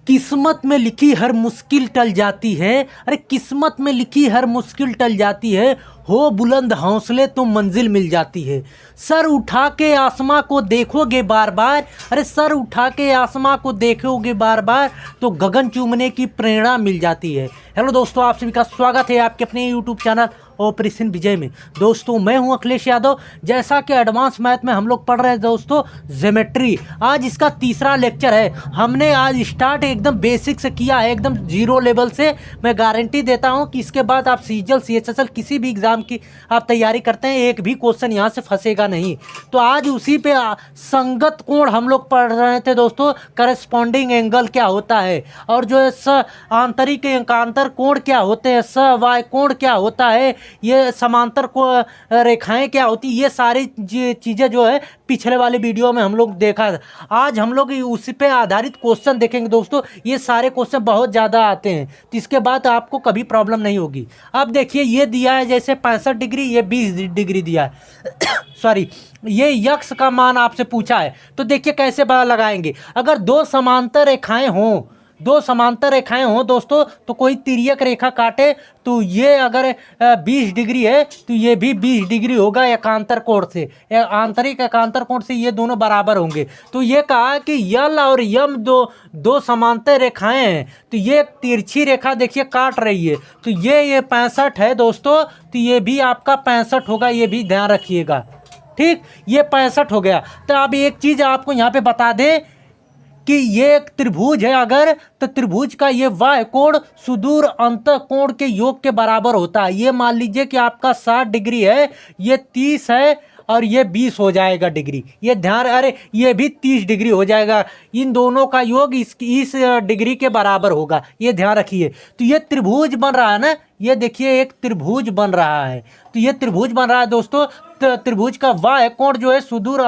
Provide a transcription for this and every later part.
किस्मत में लिखी हर मुश्किल टल जाती है। अरे किस्मत में लिखी हर मुश्किल टल जाती है, हो बुलंद हौसले तो मंजिल मिल जाती है। सर उठा के आसमां को देखोगे बार बार, अरे सर उठा के आसमां को देखोगे बार बार तो गगन चूमने की प्रेरणा मिल जाती है। हेलो दोस्तों, आप सभी का स्वागत है आपके अपने यूट्यूब चैनल ऑपरेशन विजय में। दोस्तों मैं हूं अखिलेश यादव। जैसा कि एडवांस मैथ में हम लोग पढ़ रहे हैं दोस्तों ज्योमेट्री, आज इसका तीसरा लेक्चर है। हमने आज स्टार्ट एकदम बेसिक से किया है, एकदम जीरो लेवल से। मैं गारंटी देता हूं कि इसके बाद आप सीजीएल सीएचएसएल किसी भी एग्जाम की आप तैयारी करते हैं, एक भी क्वेश्चन यहाँ से फंसेगा नहीं। तो आज उसी पे संगत कोण हम लोग पढ़ रहे थे दोस्तों। करस्पॉन्डिंग एंगल क्या होता है, और जो है आंतरिक एकांतर कोण क्या होते हैं, वाय कोण क्या होता है, ये समांतर को रेखाएं क्या होती, ये सारी चीज़ें जो है पिछले वाले वीडियो में हम लोग देखा था। आज हम लोग उसी पे आधारित क्वेश्चन देखेंगे दोस्तों। ये सारे क्वेश्चन बहुत ज़्यादा आते हैं, तो इसके बाद आपको कभी प्रॉब्लम नहीं होगी। अब देखिए ये दिया है जैसे 65 डिग्री, ये 20 डिग्री दिया है सॉरी, ये यक्स का मान आपसे पूछा है। तो देखिए कैसे पता लगाएंगे। अगर दो समांतर रेखाएं हों, दो समांतर रेखाएं हों दोस्तों, तो कोई तिर्यक रेखा काटे तो ये अगर 20 डिग्री है तो ये भी 20 डिग्री होगा एकांतर कोण से, आंतरिक एकांतर कोण से ये दोनों बराबर होंगे। तो ये कहा कि यल और यम दो समांतर रेखाएं हैं, तो ये एक तिरछी रेखा देखिए काट रही है, तो ये 65 है दोस्तों, तो ये भी आपका 65 होगा, ये भी ध्यान रखिएगा। ठीक, ये 65 हो गया। तो अब एक चीज़ आपको यहाँ पे बता दें कि ये एक त्रिभुज है अगर, तो त्रिभुज का ये वाय कोण सुदूर अंत कोण के योग के बराबर होता है। ये मान लीजिए कि आपका 60 डिग्री है, ये 30 है और ये 20 हो जाएगा डिग्री। ये ध्यान, अरे ये भी 30 डिग्री हो जाएगा। इन दोनों का योग इस डिग्री के बराबर होगा, ये ध्यान रखिए। तो ये त्रिभुज बन रहा है ना, ये देखिए एक त्रिभुज बन रहा है। तो ये त्रिभुज बन रहा है दोस्तों। त्रिभुज का वाय कोण जो है सुदूर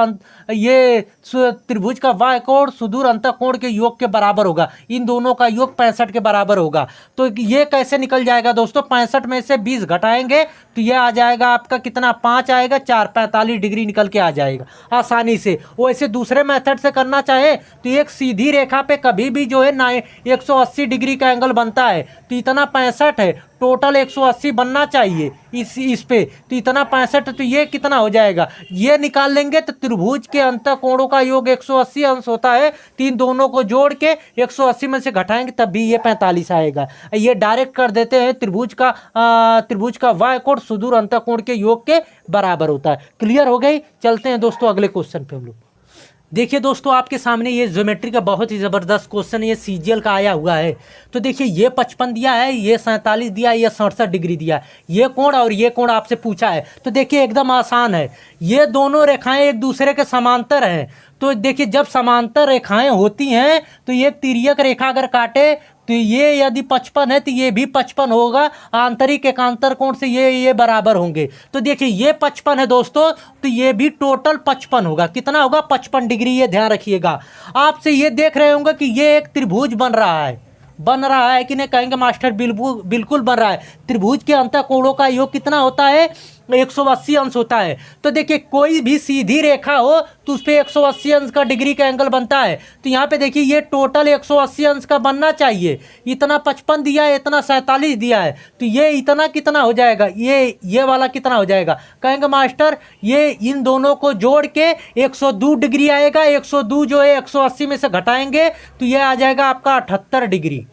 ये त्रिभुज का वाय कोण सुदूर अंत कोण के योग के बराबर होगा। इन दोनों का योग 65 के बराबर होगा। तो ये कैसे निकल जाएगा दोस्तों, 65 में से 20 घटाएंगे तो ये आ जाएगा आपका कितना, 5 आएगा, 4 45 डिग्री निकल के आ जाएगा आसानी से। वैसे दूसरे मेथड से करना चाहे तो एक सीधी रेखा पे कभी भी जो है ना 180 डिग्री का एंगल बनता है, तो इतना 65 है, टोटल 180 बनना चाहिए इस पे, तो इतना 65, तो ये कितना हो जाएगा, ये निकाल लेंगे। तो त्रिभुज के अंत कोणों का योग 180 अंश होता है, तीन दोनों को जोड़ के 180 में से घटाएंगे तब भी ये 45 आएगा। ये डायरेक्ट कर देते हैं, त्रिभुज का वाय कोण सुदूर अंत कोण के योग के बराबर होता है। क्लियर हो गई। चलते हैं दोस्तों अगले क्वेश्चन पे हम लोग। देखिए दोस्तों आपके सामने ये ज्योमेट्री का बहुत ही ज़बरदस्त क्वेश्चन, ये सीजीएल का आया हुआ है। तो देखिए ये 55 दिया है, ये 47 दिया है, ये 67 डिग्री दिया है, ये कोण और ये कोण आपसे पूछा है। तो देखिए एकदम आसान है, ये दोनों रेखाएं एक दूसरे के समांतर हैं। तो देखिए जब समांतर रेखाएं होती हैं तो ये तिर्यक रेखा अगर काटे तो ये यदि 55 है तो ये भी 55 होगा, आंतरिक एकांतर कोण से ये बराबर होंगे। तो देखिए ये 55 है दोस्तों, तो ये भी टोटल 55 होगा। कितना होगा, 55 डिग्री, ये ध्यान रखिएगा। आपसे ये देख रहे होंगे कि ये एक त्रिभुज बन रहा है कि नहीं, कहेंगे मास्टर बिल्कुल बन रहा है। त्रिभुज के अंत कोणों का योग कितना होता है, 180 अंश होता है। तो देखिए कोई भी सीधी रेखा हो तो उस पर 180 अंश का डिग्री का एंगल बनता है। तो यहाँ पे देखिए ये टोटल 180 अंश का बनना चाहिए। इतना 55 दिया है, इतना 47 दिया है, तो ये इतना कितना हो जाएगा, ये वाला कितना हो जाएगा, कहेंगे मास्टर ये इन दोनों को जोड़ के 102 डिग्री आएगा। 102 जो है 180 में से घटाएंगे तो ये आ जाएगा आपका 78 डिग्री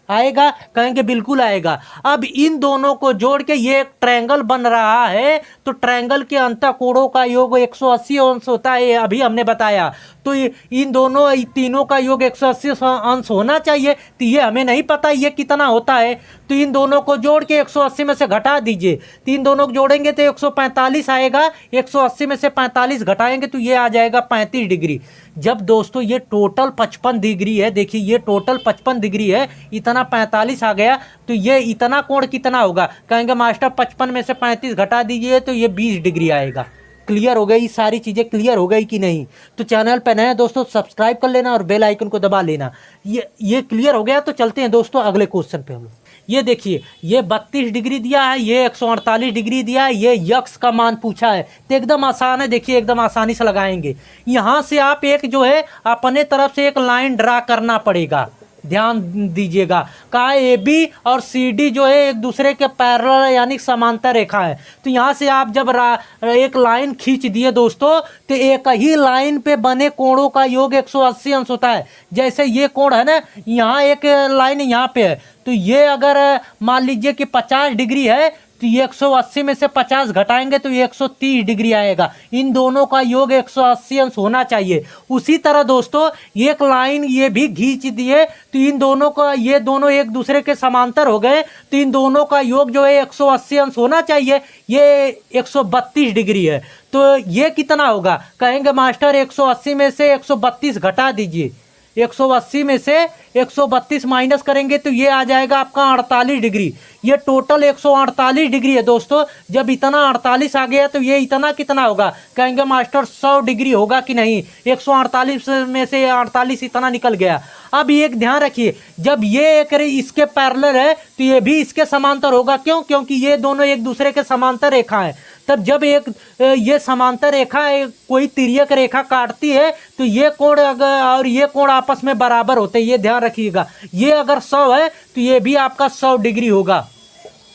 आएगा, कहेंगे बिल्कुल आएगा। अब इन दोनों को जोड़ के ये एक ट्रायंगल बन रहा है, तो ट्रायंगल के अंत कोणों का योग 180 अंश होता है, अभी हमने बताया। तो इन दोनों तीनों का योग 180 अंश होना चाहिए, तो ये हमें नहीं पता ये कितना होता है। तो इन दोनों को जोड़ के 180 में से घटा दीजिए, तीन दोनों को जोड़ेंगे तो 145 आएगा, 180 में से 45 घटाएंगे तो ये आ जाएगा 35 डिग्री। जब दोस्तों ये टोटल 55 डिग्री है, देखिए ये टोटल 55 डिग्री है, इतना 45 आ गया, तो ये इतना कोण कितना होगा, कहेंगे मास्टर 55 में से 35 घटा दीजिए तो ये 20 डिग्री आएगा। क्लियर हो गई, सारी चीज़ें क्लियर हो गई कि नहीं। तो चैनल पर नए दोस्तों सब्सक्राइब कर लेना और बेल आइकन को दबा लेना। ये क्लियर हो गया। तो चलते हैं दोस्तों अगले क्वेश्चन पे हम लोग। ये देखिए ये 32 डिग्री दिया है, ये 148 डिग्री दिया है, ये यक्स का मान पूछा है। तो एकदम आसान है, देखिए एकदम आसानी से लगाएंगे। यहाँ से आप एक जो है अपने तरफ से एक लाइन ड्रा करना पड़ेगा। ध्यान दीजिएगा। कहा ए बी और सी डी जो है एक दूसरे के पैरेलल यानी समांतर रेखा है। तो यहाँ से आप जब एक लाइन खींच दिए दोस्तों, तो एक ही लाइन पे बने कोणों का योग 180 अंश होता है। जैसे ये कोण है ना, यहाँ एक लाइन यहाँ पे है, तो ये अगर मान लीजिए कि 50 डिग्री है, तो ये 180 में से 50 घटाएंगे तो ये 130 डिग्री आएगा। इन दोनों का योग 180 अंश होना चाहिए। उसी तरह दोस्तों एक लाइन ये भी खींच दिए, तो इन दोनों का, ये दोनों एक दूसरे के समांतर हो गए, तो इन दोनों का योग जो है 180 अंश होना चाहिए। ये 132 डिग्री है, तो ये कितना होगा? कहेंगे मास्टर 180 में से 132 घटा दीजिए। 180 में से 132 माइनस करेंगे तो ये आ जाएगा आपका 48 डिग्री। ये टोटल 148 डिग्री है दोस्तों। जब इतना 48 आ गया तो ये इतना कितना होगा? कहेंगे मास्टर 100 डिग्री होगा कि नहीं? 148 में से 48 इतना निकल गया। अब एक ध्यान रखिए, जब ये एक इसके पैरेलल है तो ये भी इसके समांतर होगा। क्यों? क्योंकि ये दोनों एक दूसरे के समांतर रेखा है। तब जब एक ये समांतर रेखा कोई तिर्यक रेखा काटती है तो ये कोण अगर और ये कोण आपस में बराबर होते हैं, ये ध्यान रखिएगा। ये अगर 100 है तो ये भी आपका 100 डिग्री होगा।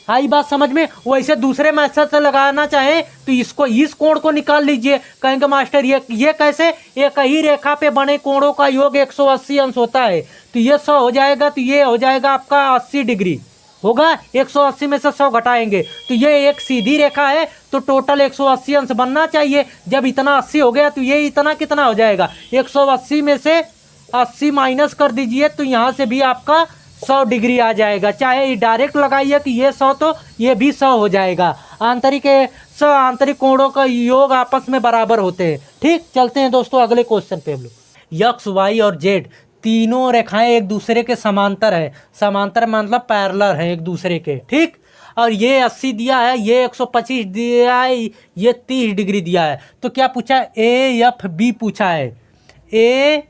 आई बात समझ में? वैसे दूसरे मेथड से लगाना चाहें तो इसको, इस कोण को निकाल लीजिए। कहेंगे मास्टर ये कैसे? एक ही रेखा पे बने कोणों का योग 180 अंश होता है, तो ये 100 हो जाएगा, तो ये हो जाएगा आपका 80 डिग्री होगा। 180 में से 100 घटाएंगे तो ये एक सीधी रेखा है, तो टोटल 180 अंश बनना चाहिए। जब इतना 80 हो गया तो ये इतना कितना हो जाएगा? 180 में से 80 माइनस कर दीजिए तो यहाँ से भी आपका 100 डिग्री आ जाएगा। चाहे डायरेक्ट लगाइए कि ये 100 तो ये भी 100 हो जाएगा। आंतरिक कोणों का योग आपस में बराबर होते हैं। ठीक, चलते हैं दोस्तों अगले क्वेश्चन पे हम लोग। यक्स, वाई और जेड तीनों रेखाएं एक दूसरे के समांतर है। समांतर मतलब पैरेलल है एक दूसरे के। ठीक, और ये 80 दिया है, ये 125 दिया है, ये 30 डिग्री दिया है। तो क्या पूछा? ए एफ बी पूछा है। ए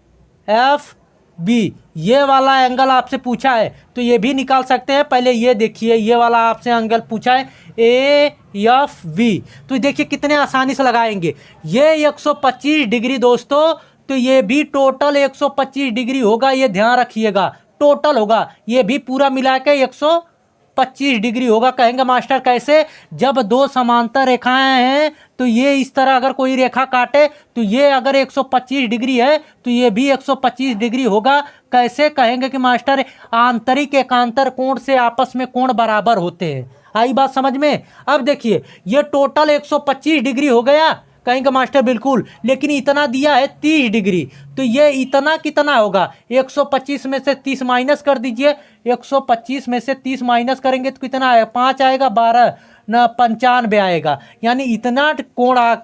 एफ बी ये वाला एंगल आपसे पूछा है, तो ये भी निकाल सकते हैं। पहले ये देखिए, ये वाला आपसे एंगल पूछा है ए एफ बी, तो देखिए कितने आसानी से लगाएंगे। ये 125 डिग्री दोस्तों, तो ये भी टोटल 125 डिग्री होगा। ये ध्यान रखिएगा, टोटल होगा, ये भी पूरा मिला के 125 डिग्री होगा। कहेंगे मास्टर कैसे? जब दो समांतर रेखाएं हैं तो ये इस तरह अगर कोई रेखा काटे तो ये अगर 125 डिग्री है तो ये भी 125 डिग्री होगा। कैसे? कहेंगे कि मास्टर आंतरिक एकांतर कोण से आपस में कोण बराबर होते हैं। आई बात समझ में? अब देखिए ये टोटल 125 डिग्री हो गया। कहेंगे मास्टर बिल्कुल, लेकिन इतना दिया है 30 डिग्री, तो ये इतना कितना होगा? 125 में से 30 माइनस कर दीजिए। 125 में से 30 माइनस करेंगे तो कितना आएगा? 5 आएगा, 12 ना 95 आएगा। यानी इतना कोण आ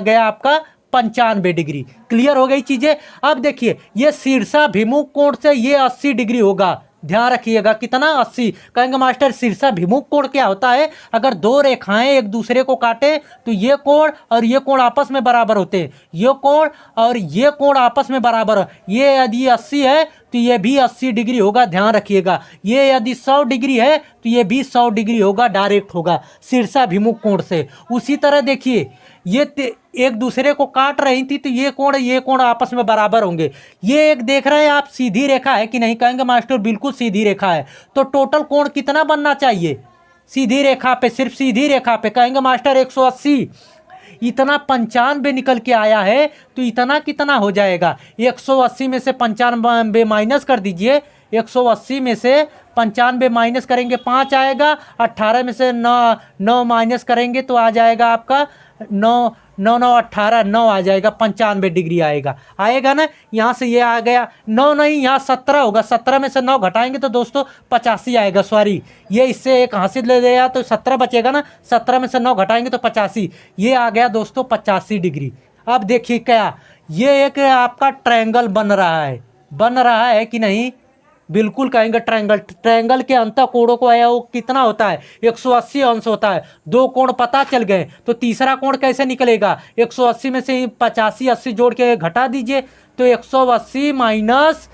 गया आपका 95 डिग्री। क्लियर हो गई चीजें? अब देखिए ये शीर्षाभिमुख कोण से ये 80 डिग्री होगा। ध्यान रखिएगा कितना? 80। कहेंगे मास्टर शीर्षाभिमुख कोण क्या होता है? अगर दो रेखाएं एक दूसरे को काटे तो ये कोण और ये कोण आपस में बराबर होते हैं। ये कोण और ये कोण आपस में बराबर है। ये यदि 80 है तो ये भी 80 डिग्री होगा। ध्यान रखिएगा, ये यदि 100 डिग्री है तो ये भी 100 डिग्री होगा, डायरेक्ट होगा शीर्षाभिमुख कोण से। उसी तरह देखिए ये एक दूसरे को काट रही थी, तो ये कोण आपस में बराबर होंगे। ये एक देख रहे हैं आप, सीधी रेखा है कि नहीं? कहेंगे मास्टर बिल्कुल सीधी रेखा है। तो टोटल कोण कितना बनना चाहिए सीधी रेखा पे? सिर्फ सीधी रेखा पे कहेंगे मास्टर 180। इतना 95 निकल के आया है, तो इतना कितना हो जाएगा? 180 में से 95 माइनस कर दीजिए। 180 में से 95 माइनस करेंगे 5 आएगा। 18 में से 9 माइनस करेंगे तो आ जाएगा आपका 9 9 9 18 9 आ जाएगा। 95 डिग्री आएगा ना? यहाँ से ये आ गया 9 नहीं, यहाँ 17 होगा। 17 में से 9 घटाएंगे तो दोस्तों 85 आएगा। सॉरी, ये इससे एक हासिल ले लिया तो 17 बचेगा ना। 17 में से 9 घटाएंगे तो 85, ये आ गया दोस्तों 85 डिग्री। अब देखिए क्या ये एक आपका ट्रायंगल बन रहा है कि नहीं? बिल्कुल कहेंगे ट्रायंगल के अंत कोणों को आया वो कितना होता है? 180 अंश होता है। दो कोण पता चल गए, तो तीसरा कोण कैसे निकलेगा? 180 में से 85 80 जोड़ के घटा दीजिए, तो 180 माइनस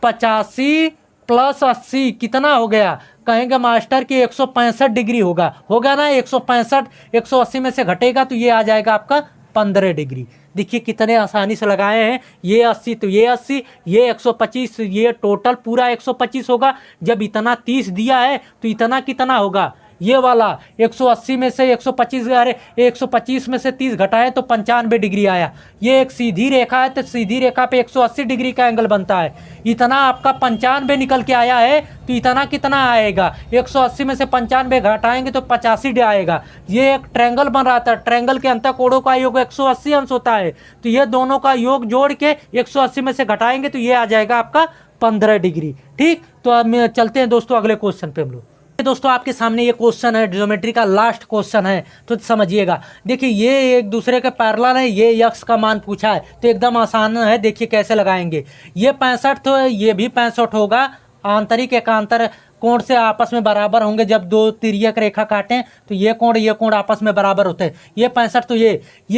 85 प्लस 80 कितना हो गया? कहेंगे मास्टर कि 165 डिग्री होगा ना? 165 180 में से घटेगा तो ये आ जाएगा आपका 15 डिग्री। देखिए कितने आसानी से लगाए हैं। ये 80 तो ये 80, ये 125, ये टोटल पूरा 125 होगा। जब इतना 30 दिया है तो इतना कितना होगा, ये वाला 180 में से 125, अरे 125 में से 30 घटाए तो 95 डिग्री आया। ये एक सीधी रेखा है तो सीधी रेखा पे 180 डिग्री का एंगल बनता है। इतना आपका 95 निकल के आया है तो इतना कितना आएगा, 180 में से 95 घटाएंगे तो 85 आएगा। ये एक ट्रायंगल बन रहा था, ट्रायंगल के अंतःकोणों का योग 180 अंश होता है, तो ये दोनों का योग जोड़ के 180 में से घटाएंगे तो ये आ जाएगा आपका 15 डिग्री। ठीक, तो अब चलते हैं दोस्तों अगले क्वेश्चन पे हम लोग। दोस्तों आपके सामने ये क्वेश्चन है, ज्योमेट्री का लास्ट क्वेश्चन है, तो समझिएगा। देखिए ये एक दूसरे के पैरेलल है, ये यक्स का मान पूछा है तो एकदम आसान है। देखिए कैसे लगाएंगे। ये 65 तो ये भी 65 होगा। आंतरिक एकांतर कोण से आपस में बराबर होंगे। जब दो तिर्यक रेखा काटें तो ये कोण आपस में बराबर होते हैं। ये 65 तो ये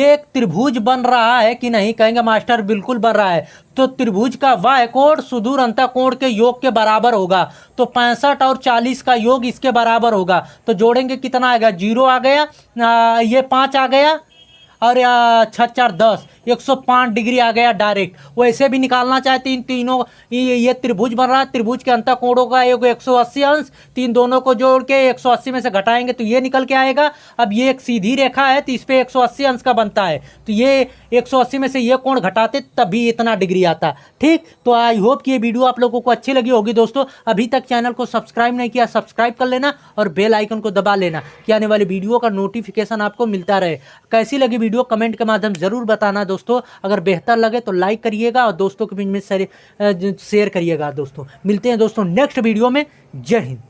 एक त्रिभुज बन रहा है कि नहीं, कहेंगे मास्टर बिल्कुल बन रहा है। तो त्रिभुज का वाय कोण सुदूर अंतःकोण के योग के बराबर होगा। तो 65 और 40 का योग इसके बराबर होगा। तो जोड़ेंगे कितना आएगा, 0 आ गया, ये 5 आ गया और 6 4 10, 105 डिग्री आ गया डायरेक्ट। वैसे भी निकालना चाहते इन तीनों, ये त्रिभुज बन रहा है, त्रिभुज के अंतःकोणों का योग 180 अंश, तीन दोनों को जोड़ के 180 में से घटाएंगे तो ये निकल के आएगा। अब ये एक सीधी रेखा है तो इस पे 180 अंश का बनता है, तो ये 180 में से ये कोण घटाते तभी इतना डिग्री आता। ठीक, तो आई होप कि ये वीडियो आप लोगों को अच्छी लगी होगी। दोस्तों अभी तक चैनल को सब्सक्राइब नहीं किया, सब्सक्राइब कर लेना और बेल आइकन को दबा लेना कि आने वाली वीडियो का नोटिफिकेशन आपको मिलता रहे। कैसी लगी वीडियो कमेंट के माध्यम जरूर बताना दोस्तों। अगर बेहतर लगे तो लाइक करिएगा और दोस्तों के बीच में शेयर करिएगा। दोस्तों मिलते हैं दोस्तों नेक्स्ट वीडियो में। जय हिंद।